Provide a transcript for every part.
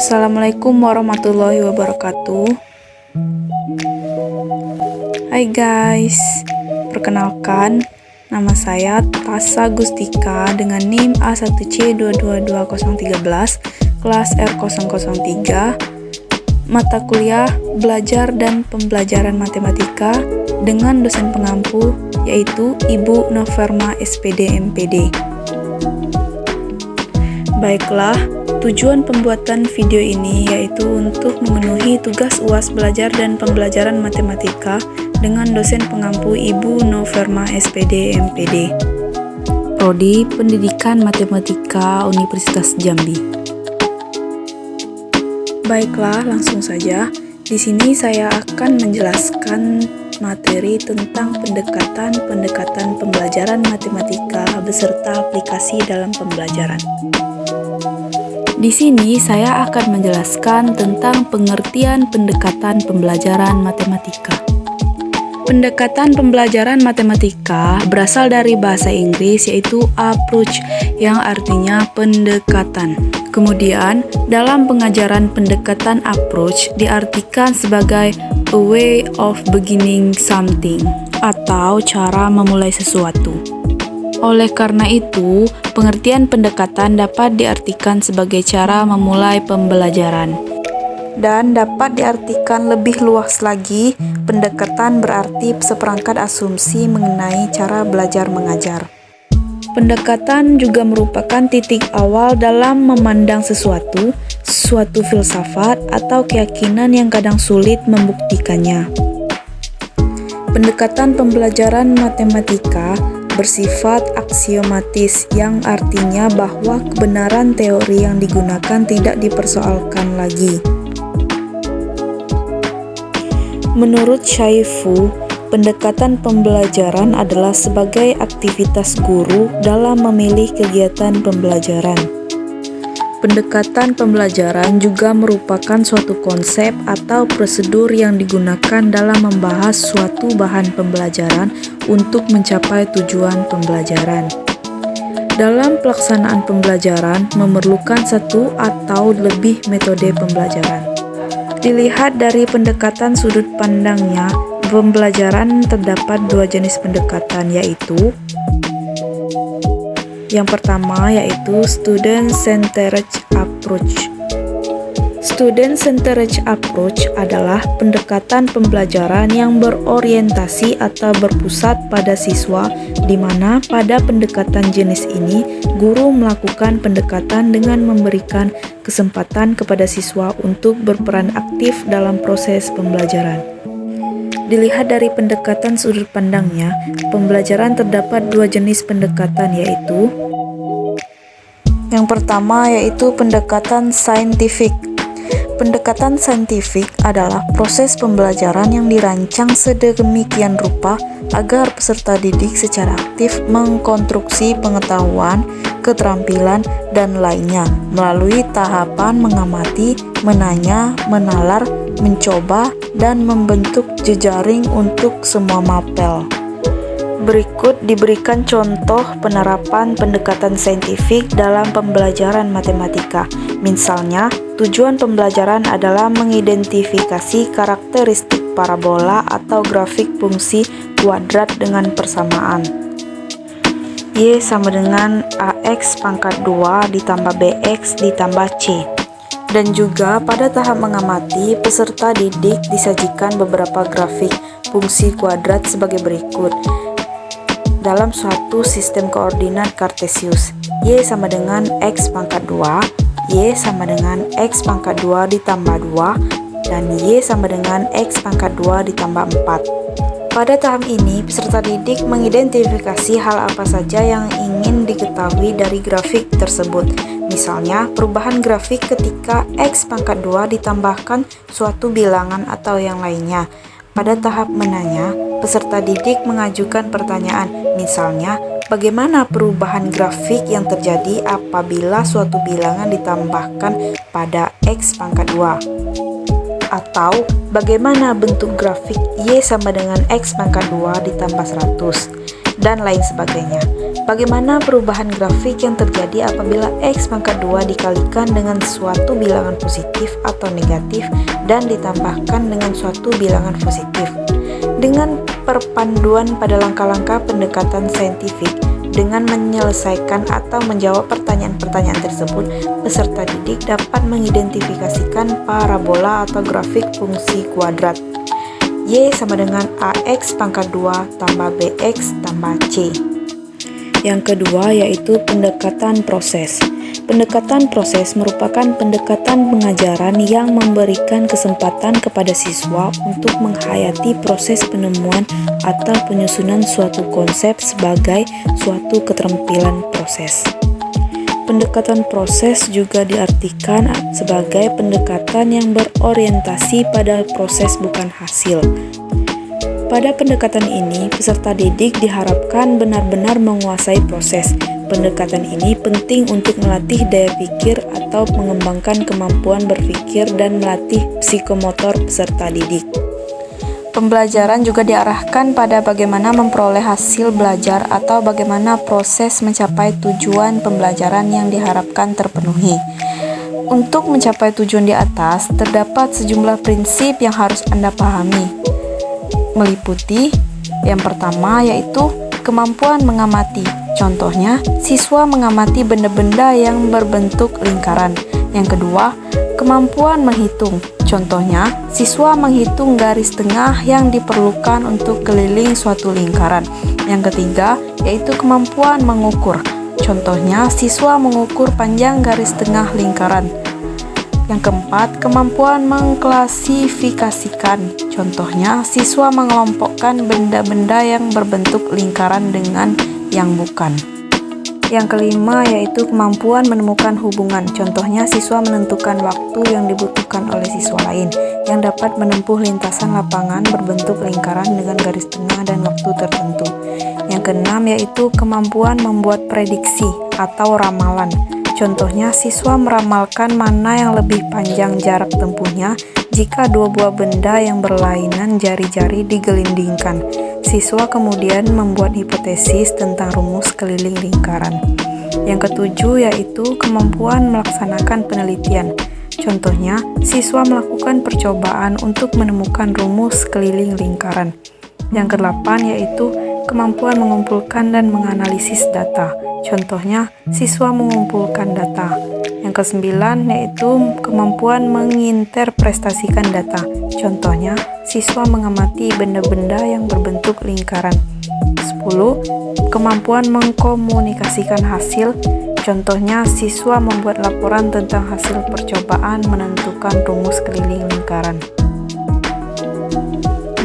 Assalamualaikum warahmatullahi wabarakatuh. Hai guys, perkenalkan, nama saya Tasa Gustika dengan NIM A1C222013, kelas R003, mata kuliah Belajar dan Pembelajaran Matematika dengan dosen pengampu yaitu Ibu Noverma SPD MPD. Baiklah, tujuan pembuatan video ini yaitu untuk memenuhi tugas UAS Belajar dan Pembelajaran Matematika dengan dosen pengampu Ibu Noverma SPD MPD, Prodi Pendidikan Matematika Universitas Jambi. Baiklah, langsung saja. Di sini saya akan menjelaskan materi tentang pendekatan pembelajaran matematika beserta aplikasi dalam pembelajaran. Di sini saya akan menjelaskan tentang pengertian pendekatan pembelajaran matematika. Pendekatan pembelajaran matematika berasal dari bahasa Inggris yaitu approach yang artinya pendekatan. Kemudian, dalam pengajaran pendekatan approach diartikan sebagai a way of beginning something atau cara memulai sesuatu. Oleh karena itu, pengertian pendekatan dapat diartikan sebagai cara memulai pembelajaran. Dan dapat diartikan lebih luas lagi, pendekatan berarti seperangkat asumsi mengenai cara belajar mengajar. Pendekatan juga merupakan titik awal dalam memandang sesuatu filsafat atau keyakinan yang kadang sulit membuktikannya. Pendekatan pembelajaran matematika bersifat aksiomatis yang artinya bahwa kebenaran teori yang digunakan tidak dipersoalkan lagi. Menurut Shaifu, pendekatan pembelajaran adalah sebagai aktivitas guru dalam memilih kegiatan pembelajaran. Pendekatan pembelajaran juga merupakan suatu konsep atau prosedur yang digunakan dalam membahas suatu bahan pembelajaran untuk mencapai tujuan pembelajaran. Dalam pelaksanaan pembelajaran memerlukan satu atau lebih metode pembelajaran. Dilihat dari pendekatan sudut pandangnya, pembelajaran terdapat dua jenis pendekatan yaitu yang pertama yaitu student-centered approach. Student-centered approach adalah pendekatan pembelajaran yang berorientasi atau berpusat pada siswa, di mana pada pendekatan jenis ini, guru melakukan pendekatan dengan memberikan kesempatan kepada siswa untuk berperan aktif dalam proses pembelajaran. Dilihat dari pendekatan sudut pandangnya, pembelajaran terdapat dua jenis pendekatan yaitu yang pertama yaitu pendekatan saintifik. Pendekatan saintifik adalah proses pembelajaran yang dirancang sedemikian rupa agar peserta didik secara aktif mengkonstruksi pengetahuan, keterampilan, dan lainnya melalui tahapan mengamati, menanya, menalar, mencoba, dan membentuk jejaring untuk semua mapel. Berikut diberikan contoh penerapan pendekatan saintifik dalam pembelajaran matematika. Misalnya, tujuan pembelajaran adalah mengidentifikasi karakteristik parabola atau grafik fungsi kuadrat dengan persamaan. Y sama dengan AX pangkat 2 ditambah BX ditambah C. Dan juga pada tahap mengamati, peserta didik disajikan beberapa grafik fungsi kuadrat sebagai berikut. Dalam suatu sistem koordinat Kartesius, Y sama dengan X pangkat 2, Y sama dengan X pangkat 2 ditambah 2, dan Y sama dengan X pangkat 2 ditambah 4. Pada tahap ini, peserta didik mengidentifikasi hal apa saja yang ingin diketahui dari grafik tersebut. Misalnya, perubahan grafik ketika X pangkat 2 ditambahkan suatu bilangan atau yang lainnya. Pada tahap menanya, peserta didik mengajukan pertanyaan, misalnya, bagaimana perubahan grafik yang terjadi apabila suatu bilangan ditambahkan pada X pangkat 2? Atau, bagaimana bentuk grafik Y sama dengan X pangkat 2 ditambah 100? Dan lain sebagainya. Bagaimana perubahan grafik yang terjadi apabila X pangkat 2 dikalikan dengan suatu bilangan positif atau negatif dan ditambahkan dengan suatu bilangan positif. Dengan perpanduan pada langkah-langkah pendekatan saintifik, dengan menyelesaikan atau menjawab pertanyaan-pertanyaan tersebut, peserta didik dapat mengidentifikasikan parabola atau grafik fungsi kuadrat. Y sama dengan AX pangkat 2 tambah BX tambah C. Yang kedua yaitu pendekatan proses. Pendekatan proses merupakan pendekatan pengajaran yang memberikan kesempatan kepada siswa untuk menghayati proses penemuan atau penyusunan suatu konsep sebagai suatu keterampilan proses. Pendekatan proses juga diartikan sebagai pendekatan yang berorientasi pada proses bukan hasil. Pada pendekatan ini, peserta didik diharapkan benar-benar menguasai proses. Pendekatan ini penting untuk melatih daya pikir atau mengembangkan kemampuan berpikir dan melatih psikomotor peserta didik. Pembelajaran juga diarahkan pada bagaimana memperoleh hasil belajar atau bagaimana proses mencapai tujuan pembelajaran yang diharapkan terpenuhi. Untuk mencapai tujuan di atas, terdapat sejumlah prinsip yang harus Anda pahami. Meliputi yang pertama yaitu kemampuan mengamati. Contohnya, siswa mengamati benda-benda yang berbentuk lingkaran. Yang kedua, kemampuan menghitung. Contohnya, siswa menghitung garis tengah yang diperlukan untuk keliling suatu lingkaran. Yang ketiga, yaitu kemampuan mengukur. Contohnya, siswa mengukur panjang garis tengah lingkaran. Yang keempat, kemampuan mengklasifikasikan. Contohnya, siswa mengelompokkan benda-benda yang berbentuk lingkaran dengan yang bukan. Yang kelima yaitu kemampuan menemukan hubungan. Contohnya, siswa menentukan waktu yang dibutuhkan oleh siswa lain yang dapat menempuh lintasan lapangan berbentuk lingkaran dengan garis tengah dan waktu tertentu. Yang keenam yaitu kemampuan membuat prediksi atau ramalan. Contohnya, siswa meramalkan mana yang lebih panjang jarak tempuhnya jika dua buah benda yang berlainan jari-jari digelindingkan. Siswa kemudian membuat hipotesis tentang rumus keliling lingkaran. Yang ketujuh yaitu kemampuan melaksanakan penelitian. Contohnya, siswa melakukan percobaan untuk menemukan rumus keliling lingkaran. Yang kedelapan yaitu kemampuan mengumpulkan dan menganalisis data. Contohnya, siswa mengumpulkan data. Yang kesembilan yaitu kemampuan menginterpretasikan data. Contohnya, siswa mengamati benda-benda yang berbentuk lingkaran. 10. Kemampuan mengkomunikasikan hasil. Contohnya, siswa membuat laporan tentang hasil percobaan menentukan rumus keliling lingkaran.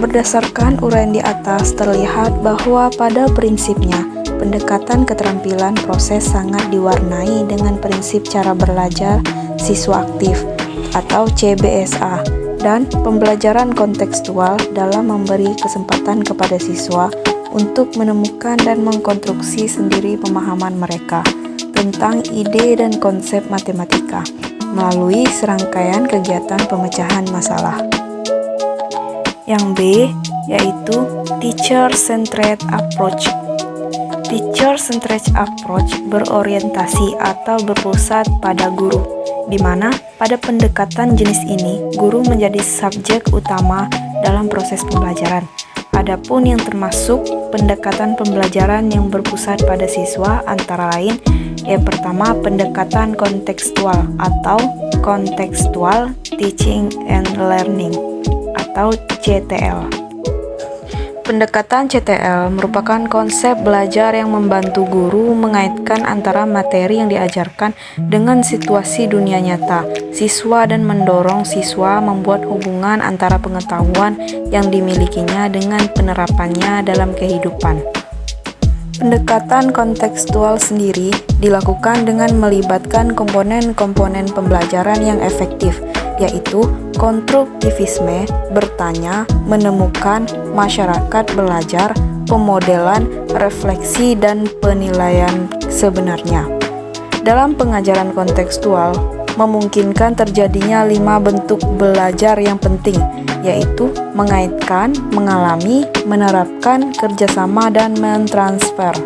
Berdasarkan uraian di atas, terlihat bahwa pada prinsipnya, pendekatan keterampilan proses sangat diwarnai dengan prinsip cara belajar siswa aktif atau CBSA dan pembelajaran kontekstual dalam memberi kesempatan kepada siswa untuk menemukan dan mengkonstruksi sendiri pemahaman mereka tentang ide dan konsep matematika melalui serangkaian kegiatan pemecahan masalah. Yang B yaitu Teacher-Centered Approach. Teacher-centered approach berorientasi atau berpusat pada guru, di mana pada pendekatan jenis ini, guru menjadi subjek utama dalam proses pembelajaran. Adapun yang termasuk pendekatan pembelajaran yang berpusat pada siswa antara lain, yang pertama pendekatan kontekstual atau Contextual Teaching and Learning atau CTL. Pendekatan CTL merupakan konsep belajar yang membantu guru mengaitkan antara materi yang diajarkan dengan situasi dunia nyata siswa dan mendorong siswa membuat hubungan antara pengetahuan yang dimilikinya dengan penerapannya dalam kehidupan. Pendekatan kontekstual sendiri dilakukan dengan melibatkan komponen-komponen pembelajaran yang efektif, yaitu konstruktivisme, bertanya, menemukan, masyarakat belajar, pemodelan, refleksi, dan penilaian sebenarnya. Dalam pengajaran kontekstual, memungkinkan terjadinya 5 bentuk belajar yang penting, yaitu mengaitkan, mengalami, menerapkan, kerjasama, dan mentransfer.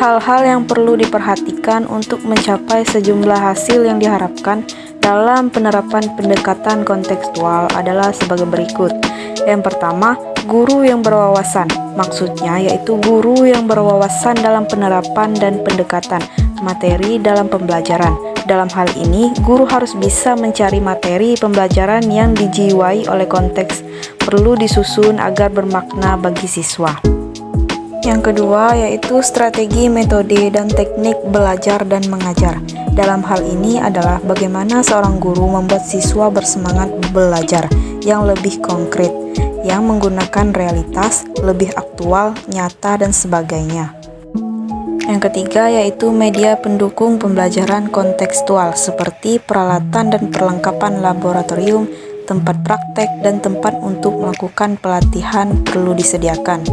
Hal-hal yang perlu diperhatikan untuk mencapai sejumlah hasil yang diharapkan dalam penerapan pendekatan kontekstual adalah sebagai berikut. Yang pertama, guru yang berwawasan. Maksudnya yaitu guru yang berwawasan dalam penerapan dan pendekatan materi dalam pembelajaran. Dalam hal ini, guru harus bisa mencari materi pembelajaran yang dijiwai oleh konteks, perlu disusun agar bermakna bagi siswa. Yang kedua yaitu strategi, metode, dan teknik belajar dan mengajar. Dalam hal ini adalah bagaimana seorang guru membuat siswa bersemangat belajar yang lebih konkret, yang menggunakan realitas, lebih aktual, nyata, dan sebagainya. Yang ketiga yaitu media pendukung pembelajaran kontekstual seperti peralatan dan perlengkapan laboratorium, tempat praktek, dan tempat untuk melakukan pelatihan perlu disediakan.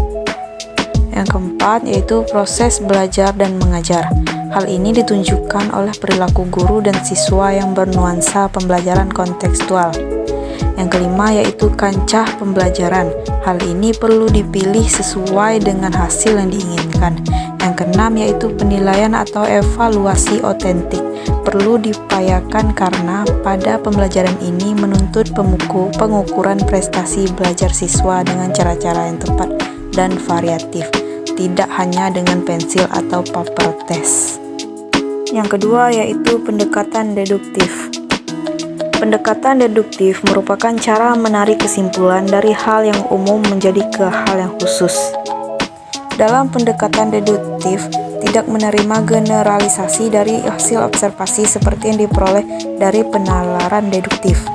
Yang keempat yaitu proses belajar dan mengajar. Hal ini ditunjukkan oleh perilaku guru dan siswa yang bernuansa pembelajaran kontekstual. Yang kelima yaitu kancah pembelajaran. Hal ini perlu dipilih sesuai dengan hasil yang diinginkan. Yang keenam yaitu penilaian atau evaluasi otentik. Perlu diupayakan karena pada pembelajaran ini menuntut pengukuran prestasi belajar siswa dengan cara-cara yang tepat dan variatif, tidak hanya dengan pensil atau paper test. Yang kedua yaitu pendekatan deduktif. Pendekatan deduktif merupakan cara menarik kesimpulan dari hal yang umum menjadi ke hal yang khusus. Dalam pendekatan deduktif, tidak menerima generalisasi dari hasil observasi seperti yang diperoleh dari penalaran deduktif.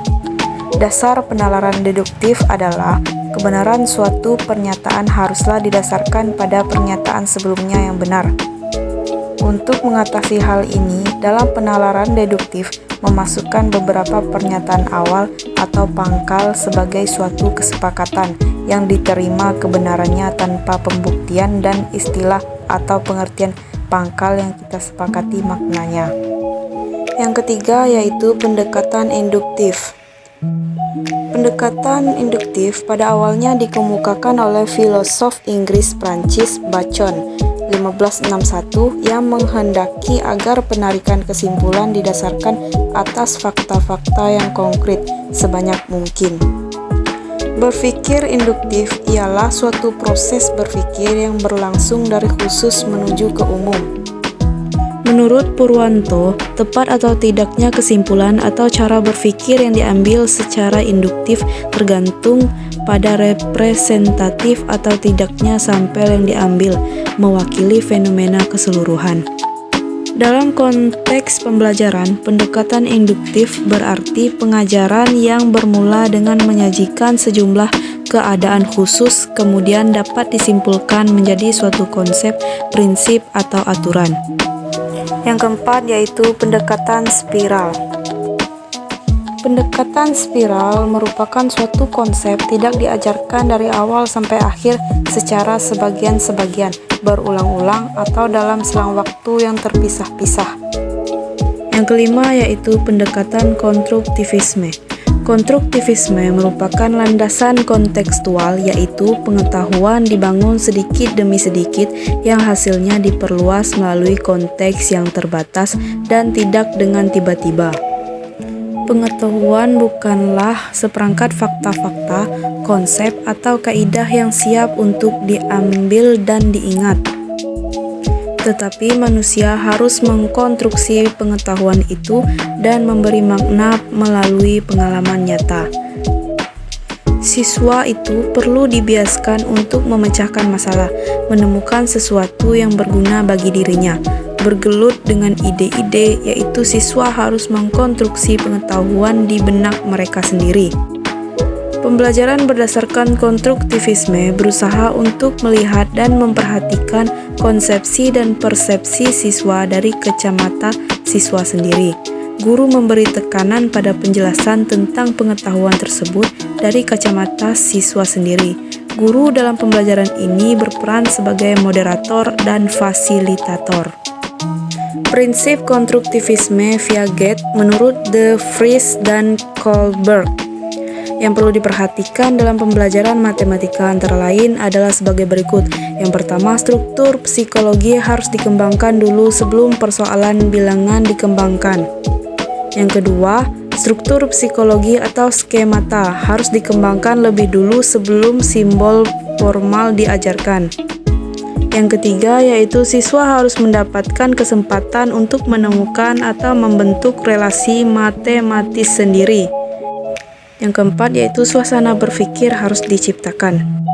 Dasar penalaran deduktif adalah kebenaran suatu pernyataan haruslah didasarkan pada pernyataan sebelumnya yang benar. Untuk mengatasi hal ini, dalam penalaran deduktif memasukkan beberapa pernyataan awal atau pangkal sebagai suatu kesepakatan yang diterima kebenarannya tanpa pembuktian dan istilah atau pengertian pangkal yang kita sepakati maknanya. Yang ketiga yaitu pendekatan induktif. Pendekatan induktif pada awalnya dikemukakan oleh filosof Inggris Prancis Bacon 1561 yang menghendaki agar penarikan kesimpulan didasarkan atas fakta-fakta yang konkret sebanyak mungkin. Berpikir induktif ialah suatu proses berpikir yang berlangsung dari khusus menuju ke umum. Menurut Purwanto, tepat atau tidaknya kesimpulan atau cara berpikir yang diambil secara induktif tergantung pada representatif atau tidaknya sampel yang diambil mewakili fenomena keseluruhan. Dalam konteks pembelajaran, pendekatan induktif berarti pengajaran yang bermula dengan menyajikan sejumlah keadaan khusus kemudian dapat disimpulkan menjadi suatu konsep, prinsip, atau aturan. Yang keempat yaitu pendekatan spiral. Pendekatan spiral merupakan suatu konsep tidak diajarkan dari awal sampai akhir secara sebagian-sebagian, berulang-ulang atau dalam selang waktu yang terpisah-pisah. Yang kelima yaitu pendekatan konstruktivisme. Konstruktivisme merupakan landasan kontekstual, yaitu pengetahuan dibangun sedikit demi sedikit yang hasilnya diperluas melalui konteks yang terbatas dan tidak dengan tiba-tiba. Pengetahuan bukanlah seperangkat fakta-fakta, konsep, atau kaidah yang siap untuk diambil dan diingat. Tetapi manusia harus mengkonstruksi pengetahuan itu dan memberi makna melalui pengalaman nyata. Siswa itu perlu dibiasakan untuk memecahkan masalah, menemukan sesuatu yang berguna bagi dirinya, bergelut dengan ide-ide, yaitu siswa harus mengkonstruksi pengetahuan di benak mereka sendiri. Pembelajaran berdasarkan konstruktivisme berusaha untuk melihat dan memperhatikan konsepsi dan persepsi siswa dari kacamata siswa sendiri. Guru memberi tekanan pada penjelasan tentang pengetahuan tersebut dari kacamata siswa sendiri. Guru dalam pembelajaran ini berperan sebagai moderator dan fasilitator. Prinsip konstruktivisme Piaget menurut De Vries dan Kohlberg. Yang perlu diperhatikan dalam pembelajaran matematika antara lain adalah sebagai berikut. Yang pertama, struktur psikologi harus dikembangkan dulu sebelum persoalan bilangan dikembangkan. Yang kedua, struktur psikologi atau skemata harus dikembangkan lebih dulu sebelum simbol formal diajarkan. Yang ketiga, yaitu siswa harus mendapatkan kesempatan untuk menemukan atau membentuk relasi matematis sendiri. Yang keempat, yaitu suasana berpikir harus diciptakan.